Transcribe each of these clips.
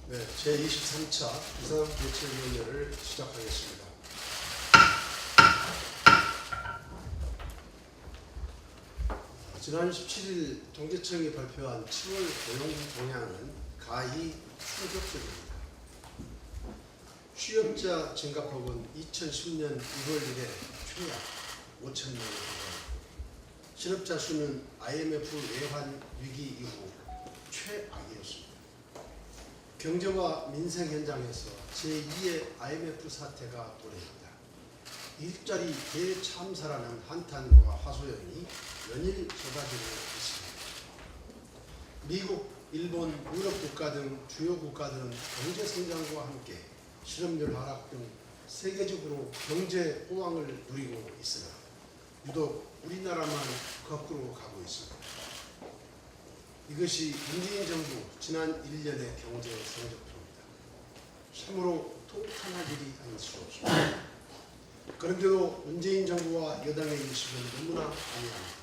네, 제23차 비상대책위원회를 시작하겠습니다. 지난 17일 통계청이 발표한 7월 고용 동향은 가히 충격적입니다. 취업자 증가폭은 2010년 1월 이래 최악 5,000명에 달합니다. 실업자 수는 IMF 외환 위기 이후 최악이었습니다. 경제와 민생 현장에서 제2의 IMF 사태가 도래했다. 일자리 대참사라는 한탄과 하소연이 연일 쏟아지고 있습니다. 미국, 일본, 유럽 국가 등 주요 국가들은 경제 성장과 함께 실업률 하락 등 세계적으로 경제 호황을 누리고 있으나 유독 우리나라만 거꾸로 가고 있습니다. 이것이 문재인 정부 지난 1년의 경제 성적표입니다. 참으로 통탄할 일이 아닐 수 없습니다. 그런데도 문재인 정부와 여당의 인식은 너무나 아니합니다.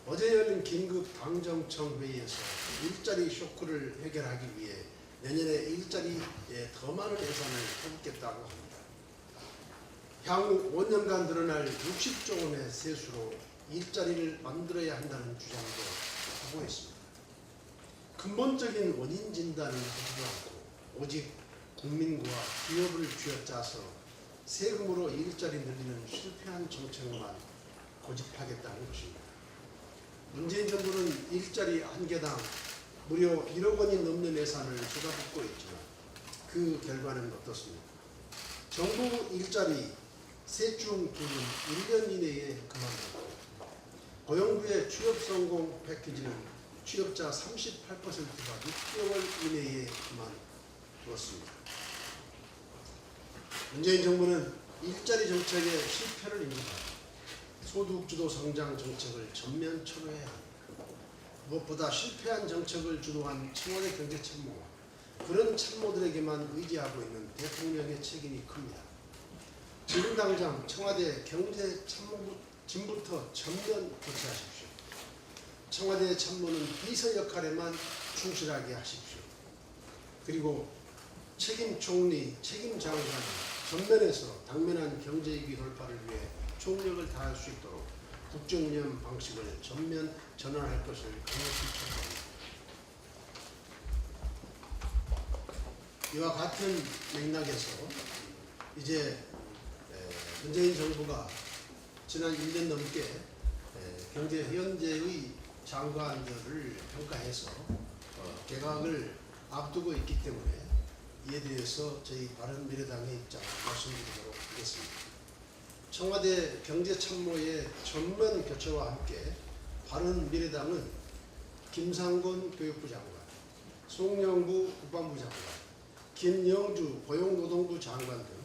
어제 열린 긴급 당정청 회의에서 일자리 쇼크를 해결하기 위해 내년에 일자리에 더 많은 예산을 뽑겠다고 합니다. 향후 5년간 늘어날 60조 원의 세수로 일자리를 만들어야 한다는 주장도 하고 있습니다. 근본적인 원인 진단을 하지도 않고 오직 국민과 기업을 쥐어짜서 세금으로 일자리 늘리는 실패한 정책만 고집하겠다는 것입니다. 문재인 정부는 일자리 한 개당 무려 1억 원이 넘는 예산을 쏟아붓고 있지만 그 결과는 어떻습니까? 정부 일자리 셋 중 2는 1년 이내에 그만뒀고 고용부의 취업 성공 패키지는 취업자 38%가 6개월 이내에 그만두었습니다. 문재인 정부는 일자리 정책의 실패를 인정하고 소득주도 성장 정책을 전면 철회해야 합니다. 무엇보다 실패한 정책을 주도한 청와대 경제참모와 그런 참모들에게만 의지하고 있는 대통령의 책임이 큽니다. 지금 당장 청와대 경제참모진부터 전면 교체하십시오. 청와대 참모는 비서 역할에만 충실하게 하십시오. 그리고 책임 총리, 책임 장관은 전면에서 당면한 경제위기 돌파를 위해 총력을 다할 수 있도록 국정운영 방식을 전면 전환할 것을 강력히 촉구합니다. 이와 같은 맥락에서 이제 문재인 정부가 지난 1년 넘게 경제 현재의 장관들을 평가해서 개각을 앞두고 있기 때문에 이에 대해서 저희 바른미래당의 입장을 말씀드리도록 하겠습니다. 청와대 경제참모의 전면 교체와 함께 바른미래당은 김상곤 교육부 장관, 송영구 국방부 장관, 김영주 고용노동부 장관 등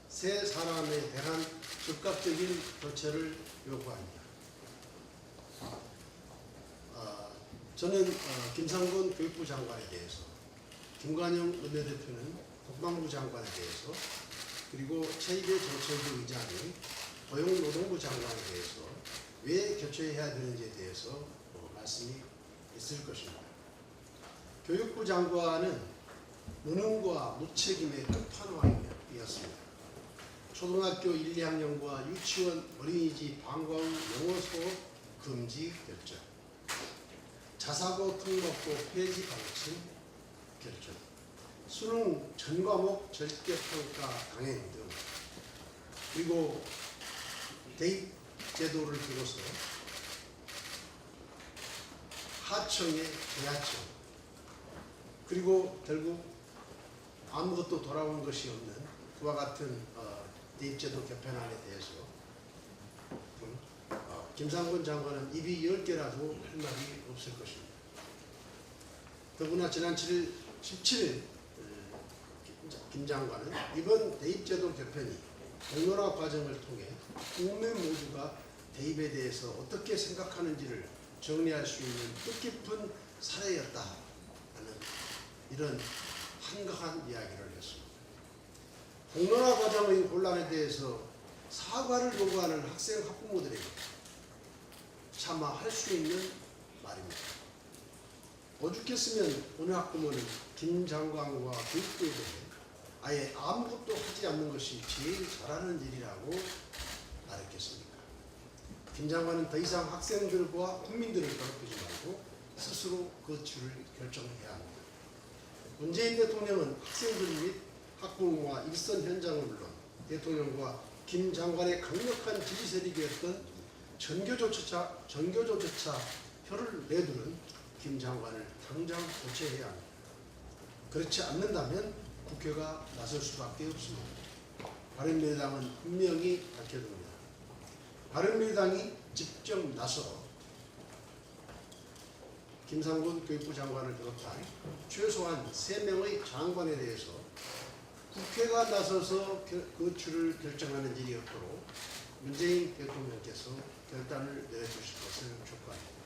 세 사람에 대한 즉각적인 교체를 요구합니다. 저는 김상곤 교육부 장관에 대해서, 김관영 원내대표는 국방부 장관에 대해서, 그리고 최이배 정책위 의장이 고용노동부 장관에 대해서 왜 교체해야 되는지에 대해서 말씀이 있을 것입니다. 교육부 장관은 무능과 무책임의 끝판왕이었습니다. 초등학교 1, 2학년과 유치원, 어린이집 방과 후 영어 수업 금지 결정, 자사고 특목고 폐지 방침 결정, 수능 전 과목 절대평가 강행 등, 그리고 대입 제도를 두고서 하청의 재하청, 그리고 결국 아무것도 돌아온 것이 없는 그와 같은 대입제도 개편안에 대해서 김상곤 장관은 입이 10개라도 할 말이 없을 것입니다. 더구나 지난 17일 김 장관은 이번 대입제도 개편이 공론화 과정을 통해 국민 모두가 대입에 대해서 어떻게 생각하는지를 정리할 수 있는 뜻깊은 사례였다는 이런 한가한 이야기를 했습니다. 공론화 과정의 혼란에 대해서 사과를 요구하는 학생 학부모들에게 차마 할 수 있는 말입니다. 오죽했으면 어느 학부모는 김 장관과 교육부에 대해 아예 아무것도 하지 않는 것이 제일 잘하는 일이라고 말했겠습니까? 김 장관은 더 이상 학생들과 국민들을 괴롭히지 말고 스스로 그 줄을 결정해야 합니다. 문재인 대통령은 학생들 및 학부모와 일선 현장을 물론 대통령과 김 장관의 강력한 지지 세력이었던 전교조차 혀를 내두른 김 장관을 당장 교체해야 합니다. 그렇지 않는다면 국회가 나설 수밖에 없습니다. 바른미래당은 분명히 밝혀둡니다. 바른미래당이 직접 나서 김상곤 교육부 장관을 비롯한 최소한 3명의 장관에 대해서 국회가 나서서 그 줄을 결정하는 일이 없도록 문재인 대통령께서 결단을 내려주실 것을 촉구합니다.